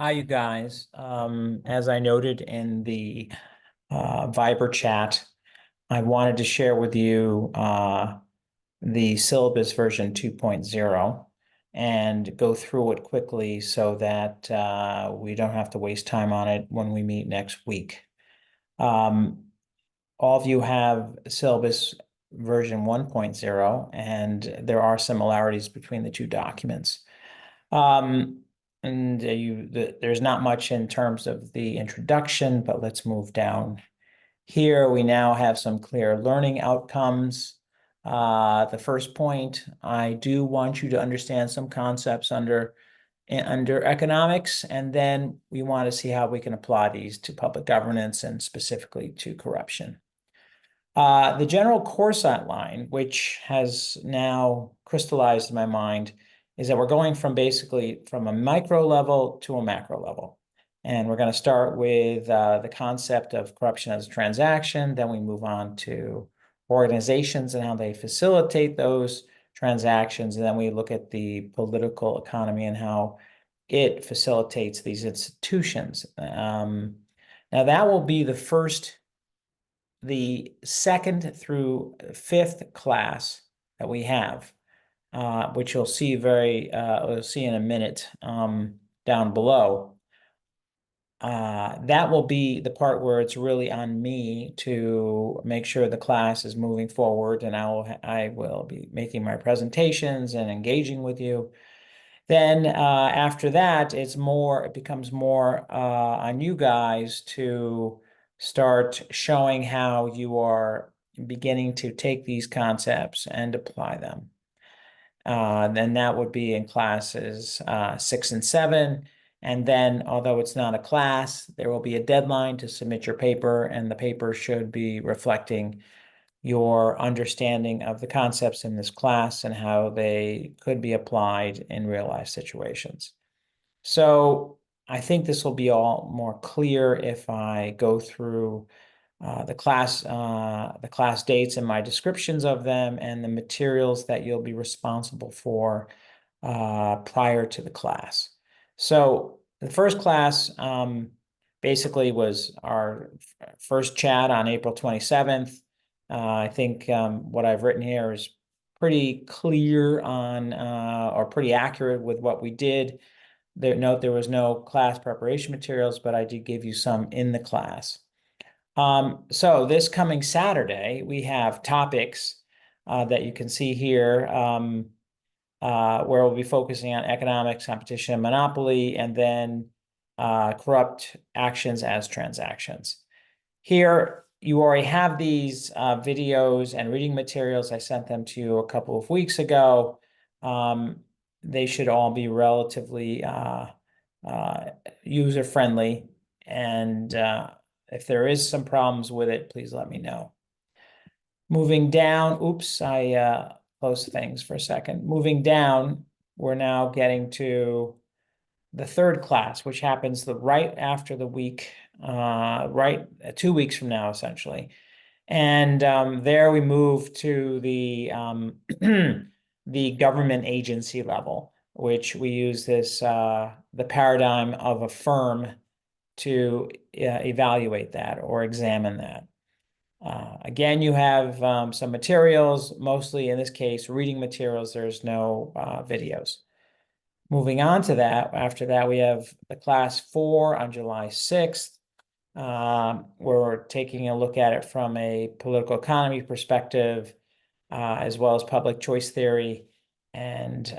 Hi, you guys. As I noted in the Viber chat, I wanted to share with you the syllabus version 2.0 and go through it quickly so that we don't have to waste time on it when we meet next week. Um, all of you have syllabus version 1.0, and there are similarities between the two documents. Um, there's not much in terms of the introduction, but let's move down. Here we now have some clear learning outcomes. The first point, I do want you to understand some concepts under economics, and then we want to see how we can apply these to public governance and specifically to corruption. The general course outline, which has now crystallized in my mind, is that we're going from basically from a micro level to a macro level. And we're going to start with the concept of corruption as a transaction. Then we move on to organizations and how they facilitate those transactions. And then we look at the political economy and how it facilitates these institutions. Now, that will be the second through fifth class that we have, which you'll see you'll see in a minute down below. That will be the part where it's really on me to make sure the class is moving forward, and I will be making my presentations and engaging with you. Then after that, it becomes more on you guys to start showing how you are beginning to take these concepts and apply them. Then that would be in classes 6 and 7. And then, although it's not a class, there will be a deadline to submit your paper, and the paper should be reflecting your understanding of the concepts in this class and how they could be applied in real life situations. So I think this will be all more clear if I go through the class dates and my descriptions of them and the materials that you'll be responsible for prior to the class. So the first class basically was our first chat on April 27th. I think what I've written here is pretty clear on or pretty accurate with what we did. Note there was no class preparation materials, but I did give you some in the class. So this coming Saturday, we have topics that you can see here where we'll be focusing on economics, competition, and monopoly, and then corrupt actions as transactions. Here, you already have these videos and reading materials. I sent them to you a couple of weeks ago. They should all be relatively user-friendly, and if there is some problems with it, please let me know. Moving down, oops, I closed things for a second. Moving down, we're now getting to the third class, which happens right after the week, right 2 weeks from now, essentially. And there we move to the the government agency level, which we use the paradigm of a firm to evaluate that or examine that. Again, you have some materials, mostly in this case, reading materials. There's no videos. Moving on to that, after that, we have the class 4 on July 6th, where we're taking a look at it from a political economy perspective, as well as public choice theory, and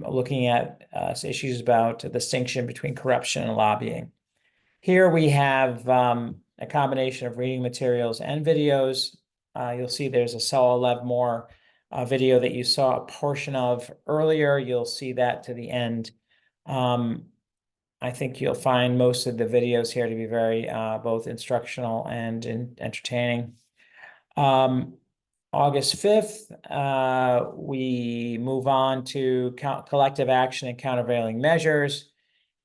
looking at issues about the distinction between corruption and lobbying. Here we have a combination of reading materials and videos. You'll see there's a Saul Levmore video that you saw a portion of earlier. You'll see that to the end. I think you'll find most of the videos here to be very both instructional and entertaining. August 5th, we move on to collective action and countervailing measures.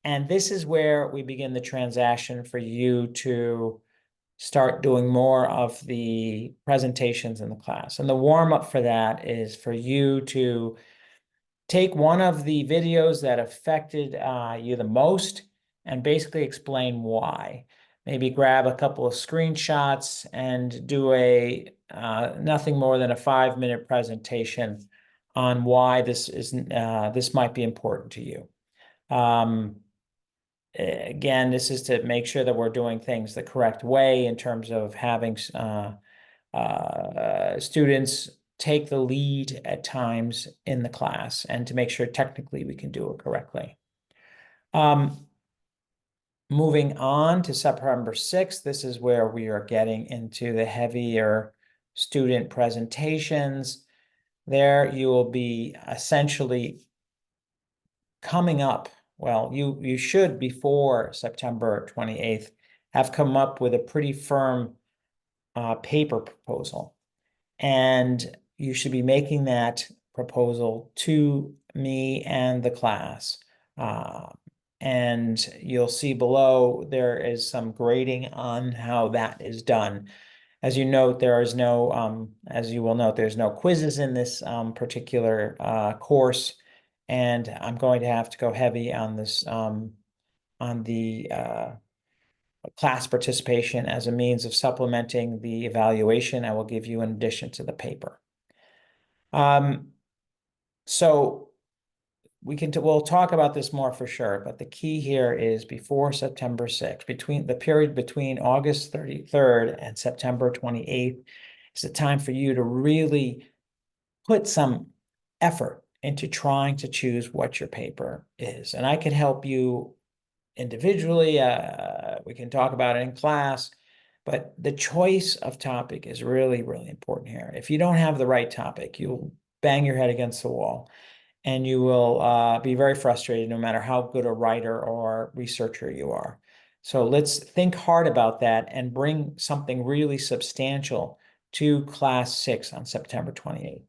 And this is where we begin the transaction for you to start doing more of the presentations in the class. And the warm-up for that is for you to take one of the videos that affected you the most and basically explain why. Maybe grab a couple of screenshots and do a nothing more than a 5-minute presentation on why this might be important to you. Again, this is to make sure that we're doing things the correct way in terms of having students take the lead at times in the class, and to make sure technically we can do it correctly. Moving on to September 6th, this is where we are getting into the heavier student presentations. There you will be essentially coming up, well, you should, before September 28th, have come up with a pretty firm paper proposal. And you should be making that proposal to me and the class. And you'll see below there is some grading on how that is done. As you note, there is no, as you will note, there's no quizzes in this particular course. And I'm going to have to go heavy on this, on the class participation as a means of supplementing the evaluation I will give you in addition to the paper. So we'll talk about this more for sure, but the key here is before September 6th, between the period between August 33rd and September 28th, is the time for you to really put some effort into trying to choose what your paper is. And I can help you individually. We can talk about it in class, but the choice of topic is really, really important here. If you don't have the right topic, you'll bang your head against the wall, and you will be very frustrated no matter how good a writer or researcher you are. So let's think hard about that and bring something really substantial to class 6 on September 28th.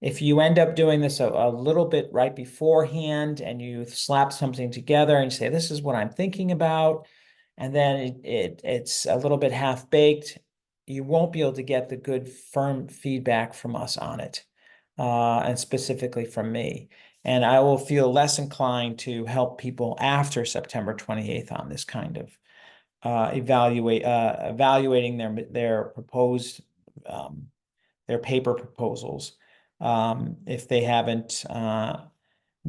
If you end up doing this a little bit right beforehand, and you slap something together and say, this is what I'm thinking about, and then it's a little bit half-baked, you won't be able to get the good, firm feedback from us on it, and specifically from me. And I will feel less inclined to help people after September 28th on this kind of evaluating their proposed their paper proposals, if they haven't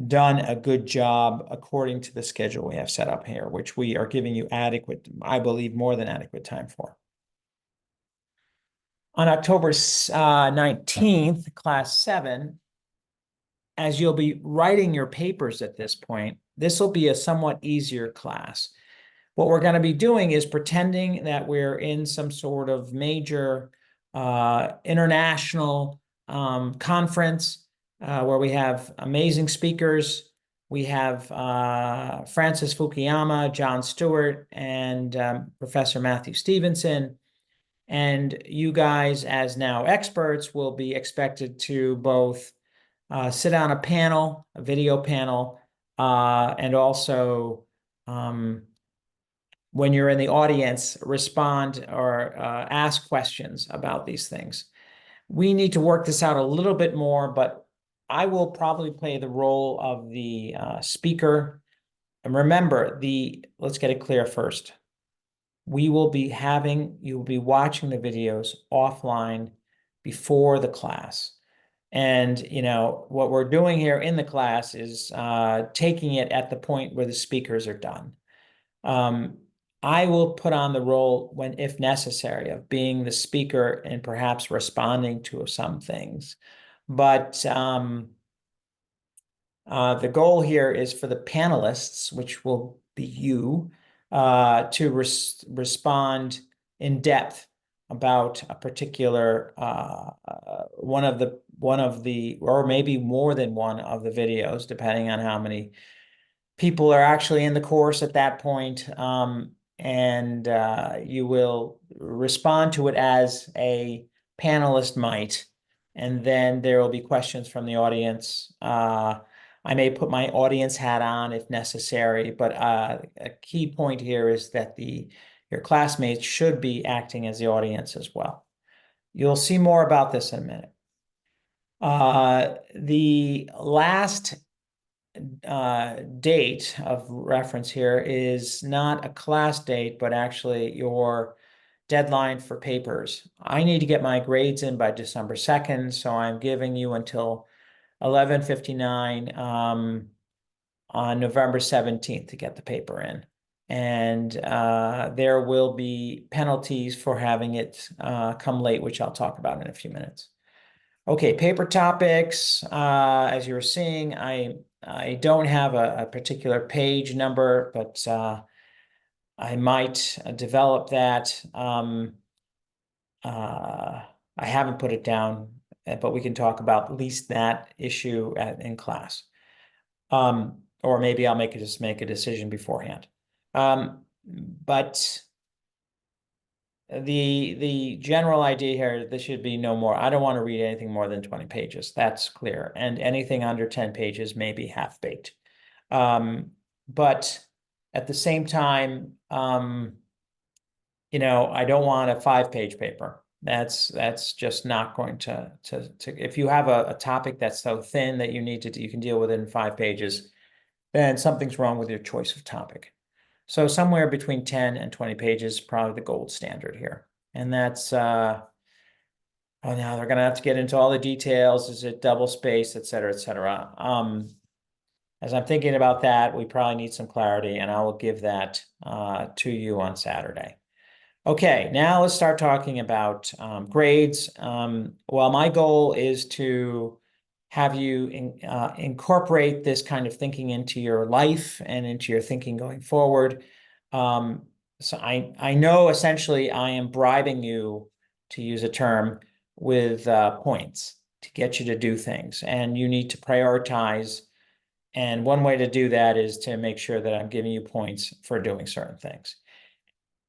done a good job according to the schedule we have set up here, which we are giving you adequate, I believe, more than adequate time for. On October 19th, class 7, as you'll be writing your papers at this point, this will be a somewhat easier class. What we're going to be doing is pretending that we're in some sort of major international conference where we have amazing speakers. We have Francis Fukuyama, John Stewart, and Professor Matthew Stevenson. And you guys, as now experts, will be expected to both sit on a panel, a video panel, and also when you're in the audience, respond or ask questions about these things. We need to work this out a little bit more, but I will probably play the role of the speaker. And remember, let's get it clear first. You will be watching the videos offline before the class. And, what we're doing here in the class is taking it at the point where the speakers are done. I will put on the role when, if necessary, of being the speaker and perhaps responding to some things. But the goal here is for the panelists, which will be you, to respond in depth about a particular one of the, or maybe more than one of the videos, depending on how many people are actually in the course at that point. And you will respond to it as a panelist might, and then there will be questions from the audience. I may put my audience hat on if necessary, but a key point here is that your classmates should be acting as the audience as well. You'll see more about this in a minute. The last date of reference here is not a class date, but actually your deadline for papers. I need to get my grades in by December 2nd, so I'm giving you until 11:59 on November 17th to get the paper in. And there will be penalties for having it come late, which I'll talk about in a few minutes. Okay, paper topics. As you were seeing, I don't have a particular page number, but I might develop that. I haven't put it down, but we can talk about at least that issue in class. Or maybe I'll just make a decision beforehand. But the general idea here, this should be no more. I don't want to read anything more than 20 pages. That's clear. And anything under 10 pages may be half-baked. But at the same time, you know, I don't want a 5-page paper. That's just not going to if you have a topic that's so thin that you can deal with it in 5 pages, then something's wrong with your choice of topic. So somewhere between 10 and 20 pages is probably the gold standard here. And that's oh, now they're gonna have to get into all the details. Is it double spaced, et cetera, et cetera. As I'm thinking about that, we probably need some clarity, and I will give that to you on Saturday. Okay, now let's start talking about grades. Well, my goal is to have you incorporate this kind of thinking into your life and into your thinking going forward. So I know essentially I am bribing you, to use a term, with points to get you to do things, and you need to prioritize. And one way to do that is to make sure that I'm giving you points for doing certain things.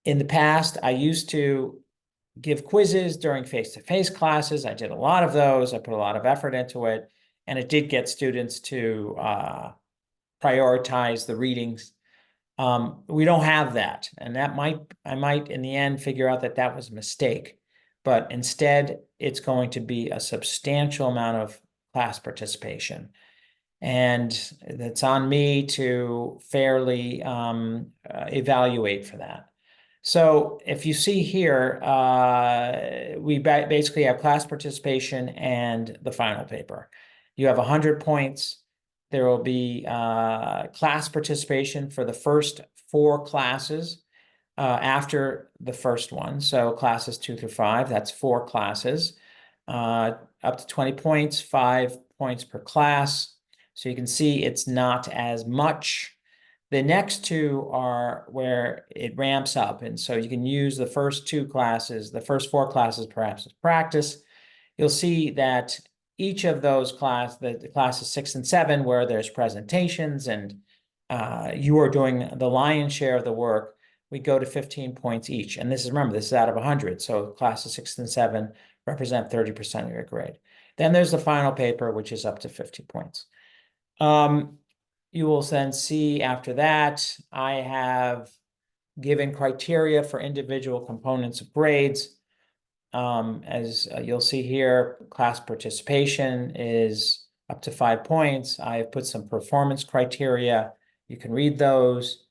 In the past, I used to give quizzes during face-to-face classes. I did a lot of those. I put a lot of effort into it, and it did get students to prioritize the readings. We don't have that, and I might in the end figure out that that was a mistake. But instead, it's going to be a substantial amount of class participation. And it's on me to fairly evaluate for that. So if you see here, we basically have class participation and the final paper. You have 100 points. There will be class participation for the first 4 classes after the first one. So classes 2 through 5, that's 4 classes, up to 20 points, 5 points per class. So you can see it's not as much. The next 2 are where it ramps up. And so you can use the first 2 classes, the first 4 classes perhaps as practice. You'll see that each of those the classes 6 and 7, where there's presentations and you are doing the lion's share of the work, we go to 15 points each. And remember, this is out of 100. So classes 6 and 7 represent 30% of your grade. Then there's the final paper, which is up to 50 points. You will then see after that, I have given criteria for individual components of grades. As you'll see here, class participation is up to 5 points. I have put some performance criteria. You can read those.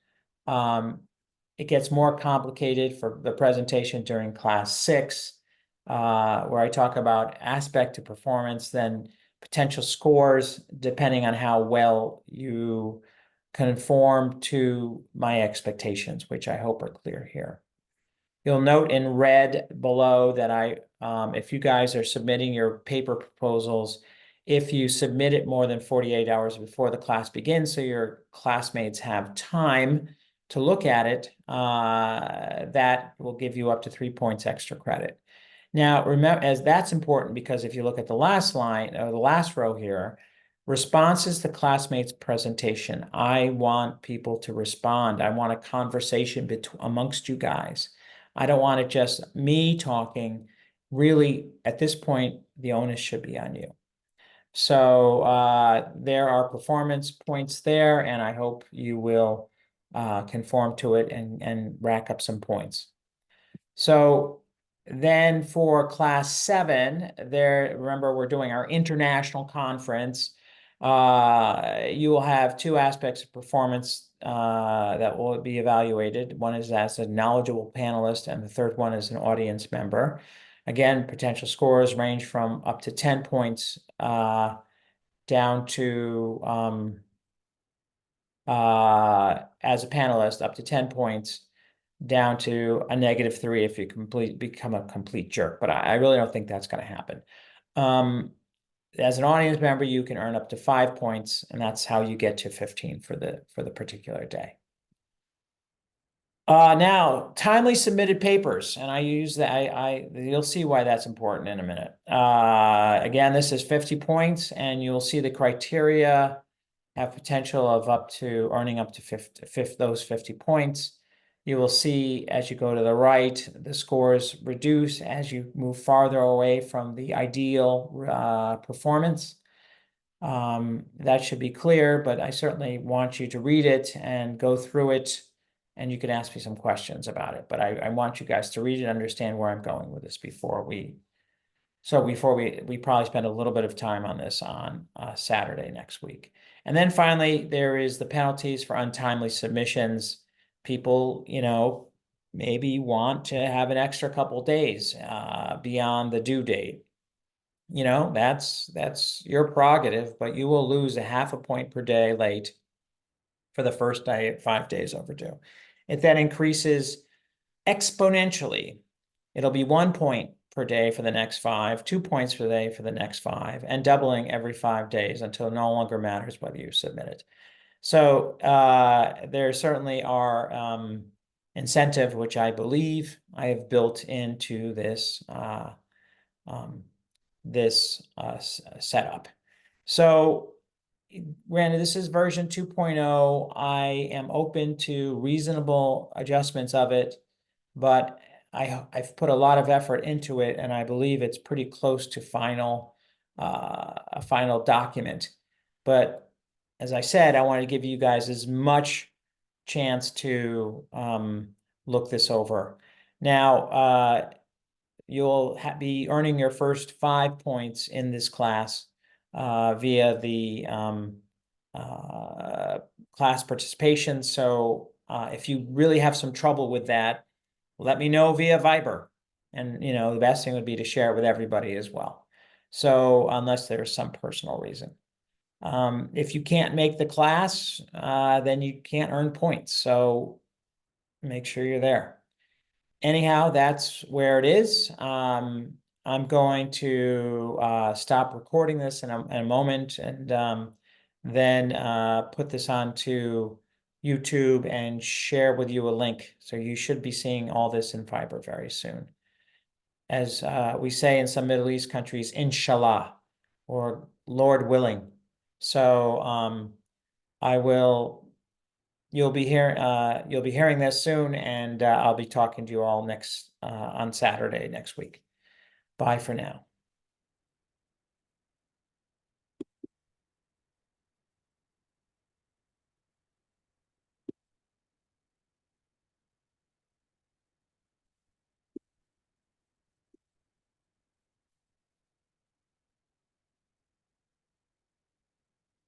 It gets more complicated for the presentation during class 6, where I talk about aspect to performance, then potential scores, depending on how well you conform to my expectations, which I hope are clear here. You'll note in red below that if you guys are submitting your paper proposals, if you submit it more than 48 hours before the class begins, so your classmates have time to look at it, that will give you up to 3 points extra credit. Now, remember, as that's important because if you look at the last line or the last row here, responses to classmates' presentation. I want people to respond. I want a conversation amongst you guys. I don't want it just me talking. Really, at this point, the onus should be on you. So there are performance points there, and I hope you will conform to it and rack up some points. So then for class 7, remember we're doing our international conference. You will have two aspects of performance that will be evaluated. One is as a knowledgeable panelist, and the third one is an audience member. Again, potential scores range from up to 10 points down to as a panelist, up to 10 points, down to a -3 if you become a complete jerk. But I really don't think that's going to happen. As an audience member, you can earn up to 5 points, and that's how you get to 15 for the particular day. Now, timely submitted papers, and I use that. You'll see why that's important in a minute. Again, this is 50 points, and you'll see the criteria have potential of earning up to those 50 points. You will see as you go to the right, the scores reduce as you move farther away from the ideal performance. That should be clear, but I certainly want you to read it and go through it, and you can ask me some questions about it. But I want you guys to read it and understand where I'm going with this before we probably spend a little bit of time on this on Saturday next week. And then finally, there is the penalties for untimely submissions. People, maybe want to have an extra couple days beyond the due date. That's your prerogative, but you will lose a half a point per day late for the first day at 5 days overdue. It then increases exponentially. It'll be 1 point per day for the next 5, 2 points per day for the next 5, and doubling every 5 days until it no longer matters whether you submit it. So there certainly are incentive, which I believe I have built into this setup. So granted, this is version 2.0. I am open to reasonable adjustments of it, but I've put a lot of effort into it, and I believe it's pretty close to a final document. But as I said, I want to give you guys as much chance to look this over. Now, you'll be earning your first 5 points in this class via the class participation. So if you really have some trouble with that, let me know via Viber. And, the best thing would be to share it with everybody as well. So unless there's some personal reason. If you can't make the class, then you can't earn points. So make sure you're there. Anyhow, that's where it is. I'm going to stop recording this in a moment, and then put this onto YouTube and share with you a link. So you should be seeing all this in Fiverr very soon. As we say in some Middle East countries, inshallah, or Lord willing. So you'll be hearing this soon, and I'll be talking to you all on Saturday next week. Bye for now.